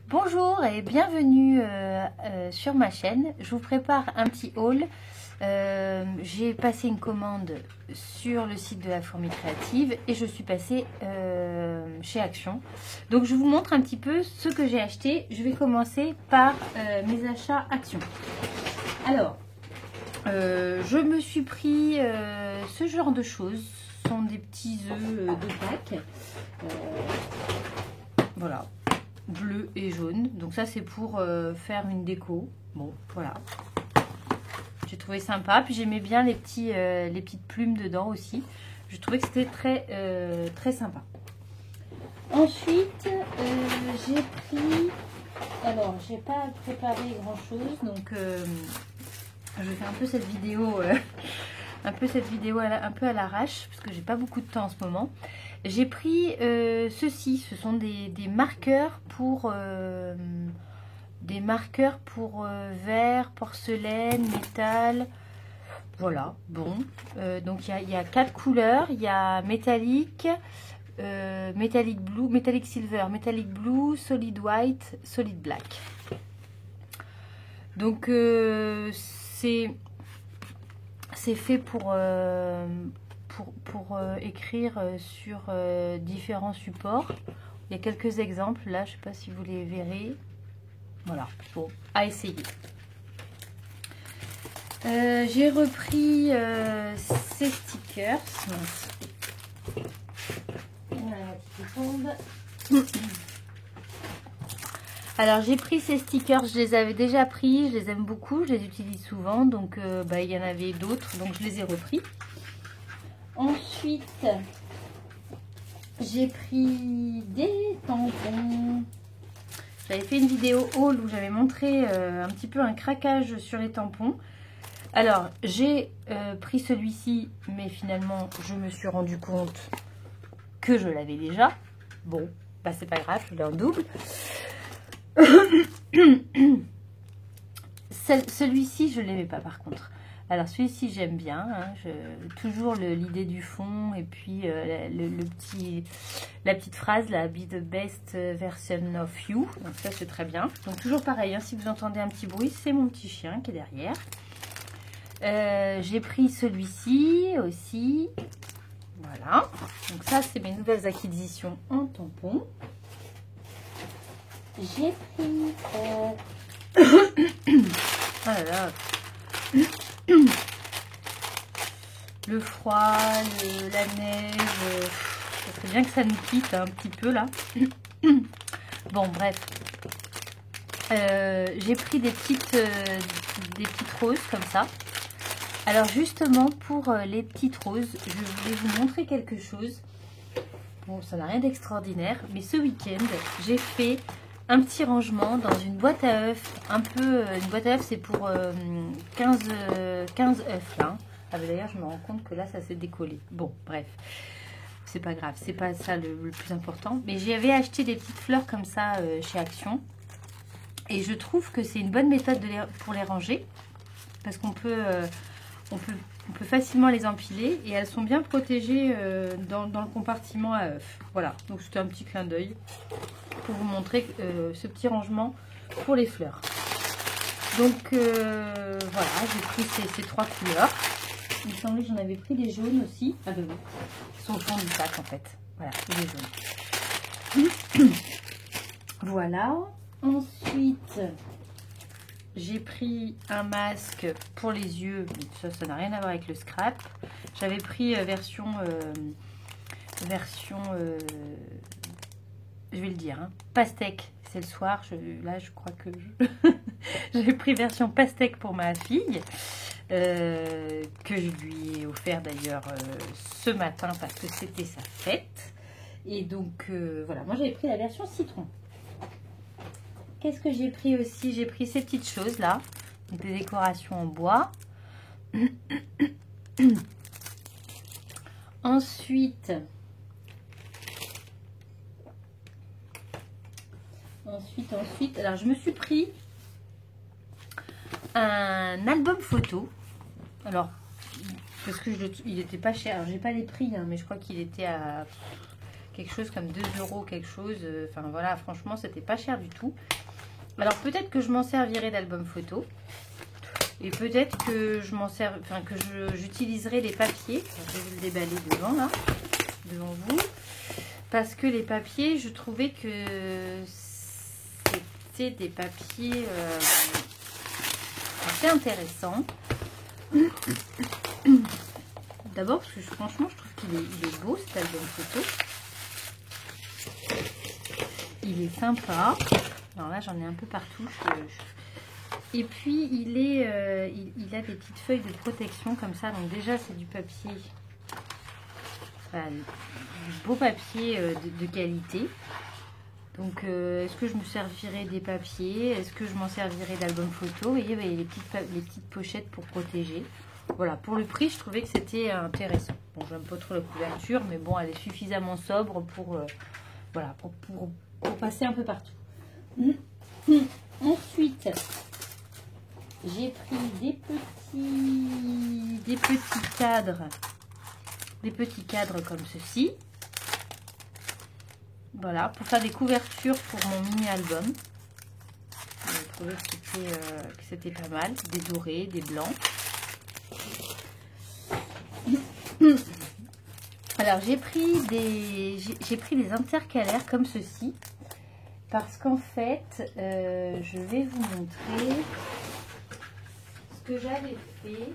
Bonjour et bienvenue sur ma chaîne. Je vous prépare un petit haul. J'ai passé une commande sur le site de la Fourmi Créative et je suis passée chez Action. Donc je vous montre un petit peu ce que j'ai acheté. Je vais commencer par mes achats Action. Alors, je me suis pris ce genre de choses. Ce sont des petits œufs de Pâques. Voilà. Bleu et jaune, donc ça c'est pour faire une déco. Bon voilà, j'ai trouvé sympa, puis j'aimais bien les petites plumes dedans aussi. Je trouvais que c'était très sympa. Ensuite j'ai pris, alors j'ai pas préparé grand chose, donc je fais un peu cette vidéo un peu à l'arrache parce que j'ai pas beaucoup de temps en ce moment. J'ai pris ceci, ce sont des marqueurs pour verre, porcelaine, métal. Voilà, bon. Donc il y a 4 couleurs. Il y a métallique, métallique blue, métallique silver, métallique blue, solid white, solid black. Donc c'est fait pour écrire sur différents supports. Il y a quelques exemples là, je sais pas si vous les verrez. Voilà, bon, à essayer. J'ai repris ces stickers. Voilà, qui tombe. Alors j'ai pris ces stickers, je les avais déjà pris, je les aime beaucoup, je les utilise souvent, donc il y en avait d'autres, donc je les ai repris. Ensuite, j'ai pris des tampons. J'avais fait une vidéo haul où j'avais montré un petit peu un craquage sur les tampons. Alors, j'ai pris celui-ci, mais finalement, je me suis rendu compte que je l'avais déjà. Bon, bah c'est pas grave, je l'ai en double. Celui-ci, je ne l'aimais pas par contre. Alors celui-ci j'aime bien, hein, toujours l'idée du fond et puis la petite phrase là, be the best version of you, donc ça c'est très bien. Donc toujours pareil, hein, si vous entendez un petit bruit, c'est mon petit chien qui est derrière. J'ai pris celui-ci aussi, voilà. Donc ça c'est mes nouvelles acquisitions en tampon. J'ai pris... oh là là. Le froid, la neige, ça serait bien que ça nous quitte un petit peu là. Bon bref, j'ai pris des petites roses comme ça. Alors justement pour les petites roses, je voulais vous montrer quelque chose. Bon, ça n'a rien d'extraordinaire, mais ce week-end j'ai fait un petit rangement dans une boîte à œufs, une boîte à œufs c'est pour 15 œufs là. Ah bah d'ailleurs je me rends compte que là ça s'est décollé. Bon bref, c'est pas grave, c'est pas ça le plus important. Mais j'avais acheté des petites fleurs comme ça chez Action. Et je trouve que c'est une bonne méthode pour les ranger. Parce qu'on peut facilement les empiler et elles sont bien protégées dans le compartiment à œufs. Voilà, donc c'était un petit clin d'œil pour vous montrer ce petit rangement pour les fleurs. Donc voilà, j'ai pris ces 3 couleurs. Il me semblait que j'en avais pris des jaunes aussi. Ah ben oui, ils sont au fond du sac en fait. Voilà, les jaunes. Voilà. Ensuite, j'ai pris un masque pour les yeux. Mais ça n'a rien à voir avec le scrap. J'avais pris version je vais le dire, hein, pastèque. C'est le soir. Là, je crois que j'ai pris version pastèque pour ma fille. Que je lui ai offert d'ailleurs ce matin parce que c'était sa fête. Et donc voilà, moi j'avais pris la version citron. Qu'est-ce que j'ai pris aussi? J'ai pris ces petites choses là, donc des décorations en bois. Ensuite, alors je me suis pris un album photo. Alors, parce que il n'était pas cher. Alors, j'ai pas les prix, hein, mais je crois qu'il était à quelque chose comme 2 euros, quelque chose. Enfin voilà, franchement, c'était pas cher du tout. Alors peut-être que je m'en servirai d'album photo. Et peut-être que je m'en sers, enfin que j'utiliserai les papiers. Je vais le déballer devant là, devant vous. Parce que les papiers, je trouvais que c'était des papiers assez intéressants. D'abord parce que franchement je trouve qu'il est beau cet album photo. Il est sympa. Alors là j'en ai un peu partout. Et puis il a des petites feuilles de protection comme ça. Donc déjà c'est du papier, du beau papier de qualité. Donc est-ce que je me servirai des papiers? Est-ce que je m'en servirai d'album photo? Vous voyez, les petites pochettes pour protéger. Voilà, pour le prix, je trouvais que c'était intéressant. Bon, j'aime pas trop la couverture, mais bon, elle est suffisamment sobre pour, voilà, pour passer un peu partout. Ensuite, j'ai pris des petits cadres comme ceci. Voilà, pour faire des couvertures pour mon mini-album. J'ai trouvé que c'était pas mal. Des dorés, des blancs. Alors j'ai pris des intercalaires comme ceci parce qu'en fait je vais vous montrer ce que j'avais fait.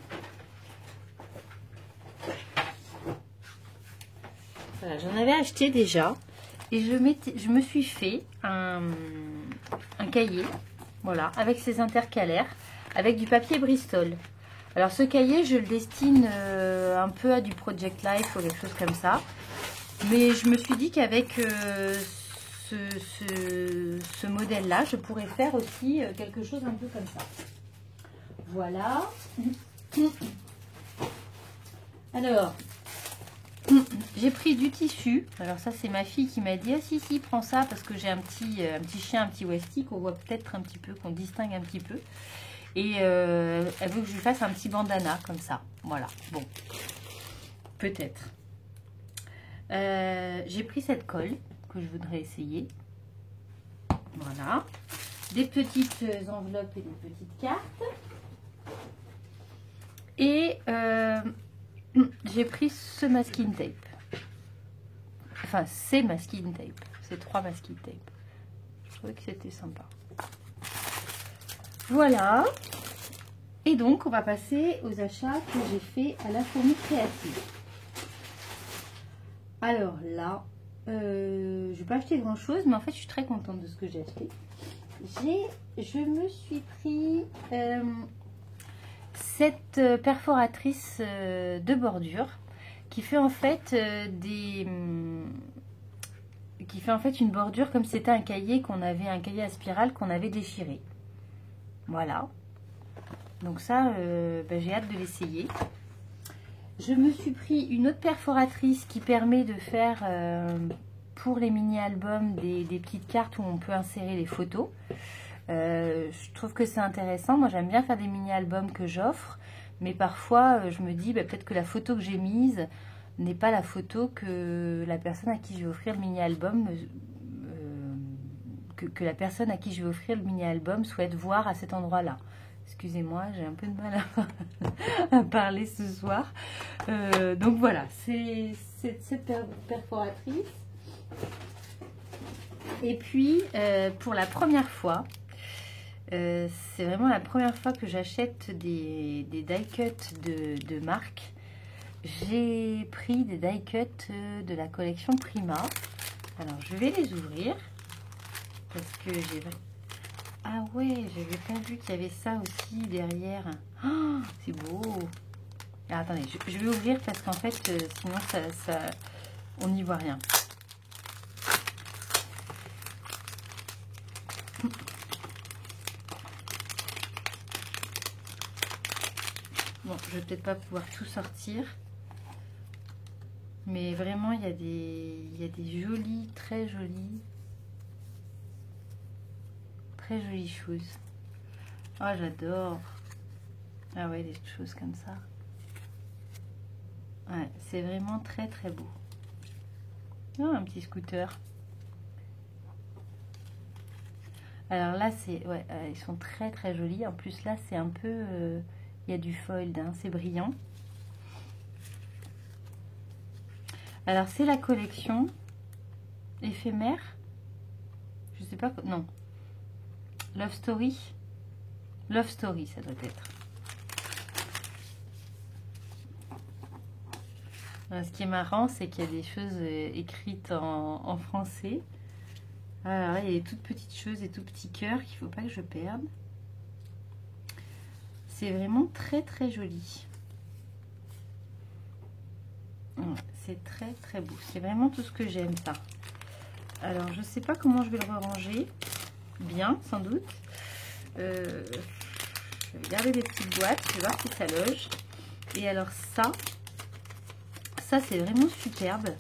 Voilà, j'en avais acheté déjà et je me suis fait un cahier, voilà, avec ces intercalaires, avec du papier Bristol. Alors ce cahier, je le destine un peu à du Project Life ou quelque chose comme ça. Mais je me suis dit qu'avec ce modèle-là, je pourrais faire aussi quelque chose un peu comme ça. Voilà. Alors, j'ai pris du tissu. Alors ça, c'est ma fille qui m'a dit « Ah si, si, prends ça parce que j'ai un petit chien, un petit Westie qu'on voit peut-être un petit peu, qu'on distingue un petit peu. » Et elle veut que je lui fasse un petit bandana comme ça. Voilà, bon. Peut-être. J'ai pris cette colle que je voudrais essayer. Voilà. Des petites enveloppes et des petites cartes. Et j'ai pris ce masking tape. Enfin, c'est masking tape. C'est 3 masking tape. Je trouvais que c'était sympa. Voilà. Et donc, on va passer aux achats que j'ai fait à la Fourmi Créative. Alors là, je ne vais pas acheter grand chose, mais en fait, je suis très contente de ce que j'ai acheté. Je me suis pris cette perforatrice de bordure qui fait en fait une bordure comme si c'était un cahier un cahier à spirale qu'on avait déchiré. Voilà. Donc ça, j'ai hâte de l'essayer. Je me suis pris une autre perforatrice qui permet de faire, pour les mini-albums, des petites cartes où on peut insérer les photos. Je trouve que c'est intéressant. Moi, j'aime bien faire des mini-albums que j'offre. Mais parfois, je me dis, peut-être que la photo que j'ai mise n'est pas la photo que la personne à qui je vais offrir le mini-album que la personne à qui je vais offrir le mini-album souhaite voir à cet endroit-là. Excusez-moi, j'ai un peu de mal à parler ce soir. Donc voilà, c'est cette perforatrice. Et puis, pour la première fois, c'est vraiment la première fois que j'achète des die cuts de marque. J'ai pris des die cuts de la collection Prima. Alors, je vais les ouvrir. Parce que j'ai... Ah ouais, j'avais pas vu qu'il y avait ça aussi derrière. Oh, c'est beau. Ah, attendez, je vais ouvrir parce qu'en fait, sinon, on n'y voit rien. Bon, je vais peut-être pas pouvoir tout sortir. Mais vraiment, il y a des jolies, très jolies choses. Ah, j'adore. Ah ouais, des choses comme ça. Ouais, c'est vraiment très très beau. Oh, un petit scooter. Alors là, c'est, ouais, ils sont très très jolis. En plus là, c'est un peu, il y a du foil, hein, c'est brillant. Alors c'est la collection éphémère. Je sais pas, non. Love Story. Love Story, ça doit être. Alors, ce qui est marrant, c'est qu'il y a des choses écrites en français. Alors là, il y a des toutes petites choses, des tout petits cœurs qu'il ne faut pas que je perde. C'est vraiment très très joli. C'est très très beau. C'est vraiment tout ce que j'aime, ça. Alors, je ne sais pas comment je vais le ranger. Bien, sans doute. Je vais garder des petites boîtes. Je vais voir si ça loge. Et alors ça c'est vraiment superbe.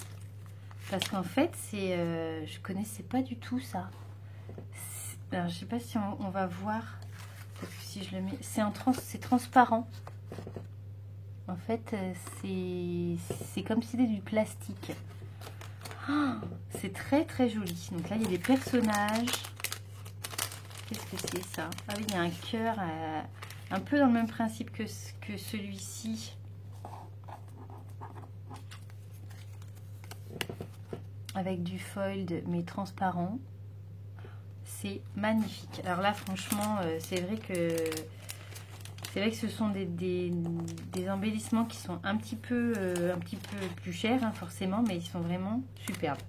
Parce qu'en fait, c'est, je connaissais pas du tout ça. Alors, je sais pas si on va voir. Parce que si je le mets, c'est transparent. En fait, c'est comme si c'était du plastique. Oh, c'est très très joli. Donc là, il y a des personnages. Qu'est-ce que c'est ça? Ah oui, il y a un cœur un peu dans le même principe que celui-ci. Avec du foil mais transparent. C'est magnifique. Alors là, franchement, c'est vrai que ce sont des embellissements qui sont un petit peu plus chers, hein, forcément, mais ils sont vraiment superbes.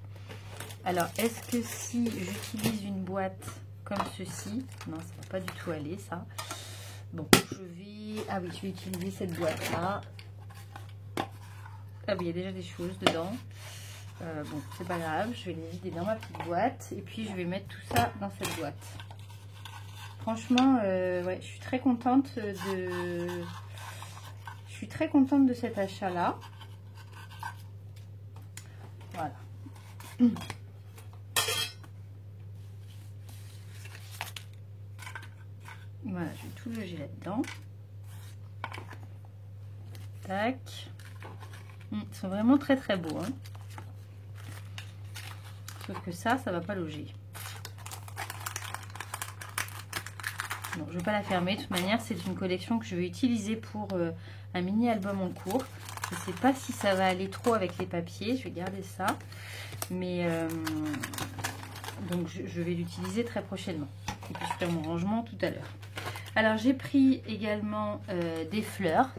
Alors, est-ce que si j'utilise une boîte comme ceci, non, ça va pas du tout aller, ça. Bon, je vais utiliser cette boîte-là. Ah oui, il y a déjà des choses dedans. Bon, c'est pas grave, je vais les vider dans ma petite boîte et puis je vais mettre tout ça dans cette boîte. Franchement, ouais, je suis très contente de cet achat-là. Voilà. Voilà, je vais tout loger là-dedans. Tac. Ils sont vraiment très très beaux, hein. Sauf que ça va pas loger. Bon, je ne vais pas la fermer. De toute manière, c'est une collection que je vais utiliser pour un mini-album en cours. Je ne sais pas si ça va aller trop avec les papiers. Je vais garder ça. Mais donc, je vais l'utiliser très prochainement. Et puis, je ferai mon rangement tout à l'heure. Alors, j'ai pris également des fleurs.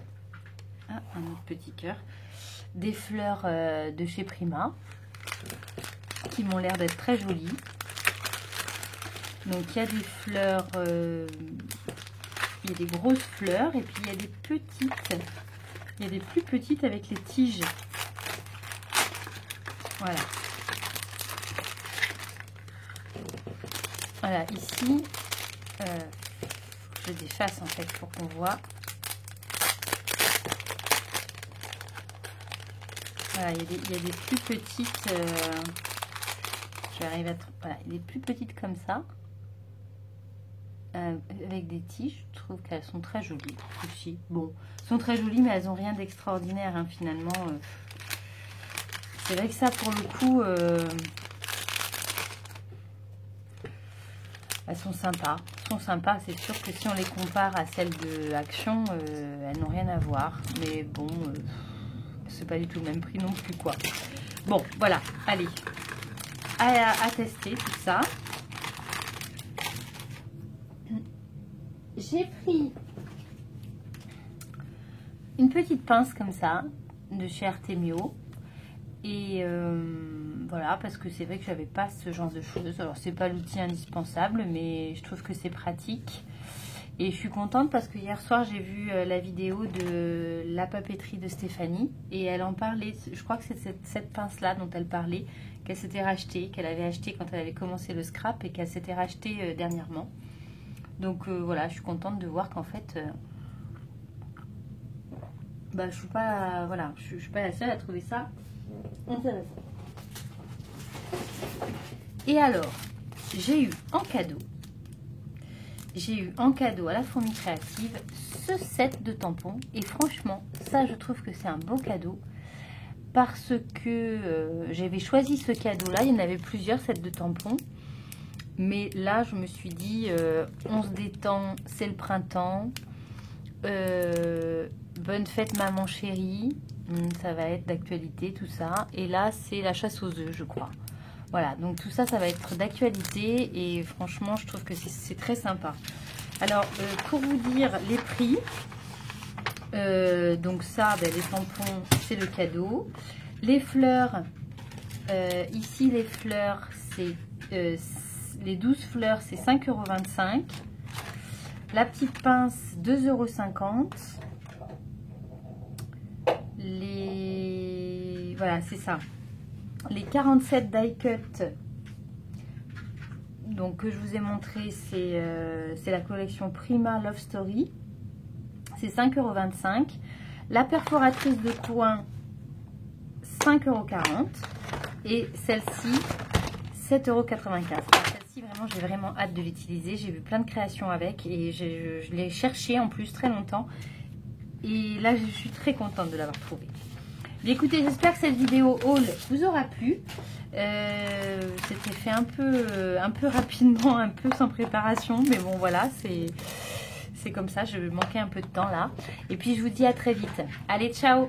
Ah, un autre petit cœur. Des fleurs de chez Prima, qui m'ont l'air d'être très jolies. Donc il y a des fleurs, il y a des grosses fleurs et puis il y a des petites, il y a des plus petites avec les tiges. Voilà. Voilà, ici, je déface en fait pour qu'on voit. Voilà, il y a des plus petites, j'arrive à... Voilà, des plus petites comme ça. Avec des tiges, je trouve qu'elles sont très jolies aussi. Bon, elles sont très jolies, mais elles n'ont rien d'extraordinaire, hein, finalement. C'est vrai que ça, pour le coup, elles sont sympas. C'est sûr que si on les compare à celles de Action, elles n'ont rien à voir. Mais bon, c'est pas du tout le même prix non plus, quoi. Bon, voilà, allez. À tester tout ça. J'ai pris une petite pince comme ça de chez Artemio et voilà, parce que c'est vrai que j'avais pas ce genre de choses. Alors c'est pas l'outil indispensable, mais je trouve que c'est pratique et je suis contente parce que hier soir j'ai vu la vidéo de la papeterie de Stéphanie et elle en parlait. Je crois que c'est cette pince là dont elle parlait, qu'elle s'était rachetée, qu'elle avait acheté quand elle avait commencé le scrap et qu'elle s'était rachetée dernièrement. Donc voilà, je suis contente de voir qu'en fait, je suis pas, voilà, je suis pas la seule à trouver ça intéressant. Et alors, j'ai eu en cadeau à la Fourmi Créative ce set de tampons et franchement, ça je trouve que c'est un beau cadeau. parce que j'avais choisi ce cadeau-là. Il y en avait plusieurs, sets de tampons. Mais là, je me suis dit, on se détend, c'est le printemps. Bonne fête, maman chérie. Ça va être d'actualité, tout ça. Et là, c'est la chasse aux œufs, je crois. Voilà, donc tout ça, ça va être d'actualité. Et franchement, je trouve que c'est très sympa. Alors, pour vous dire les prix, donc ça, ben, les tampons, c'est le cadeau. Les fleurs, ici, les fleurs, c'est les 12 fleurs, c'est 5,25 €. La petite pince, 2,50 €. Voilà, c'est ça. Les 47 die cut, donc que je vous ai montré, c'est la collection Prima Love Story. C'est 5,25 €. La perforatrice de coin, 5,40 €. Et celle-ci, 7,95 €. Celle-ci, vraiment, j'ai vraiment hâte de l'utiliser. J'ai vu plein de créations avec et je l'ai cherché en plus très longtemps. Et là, je suis très contente de l'avoir trouvée. Écoutez, j'espère que cette vidéo haul vous aura plu. C'était fait un peu rapidement, un peu sans préparation. Mais bon, voilà, c'est comme ça. Je manquais un peu de temps là. Et puis, je vous dis à très vite. Allez, ciao!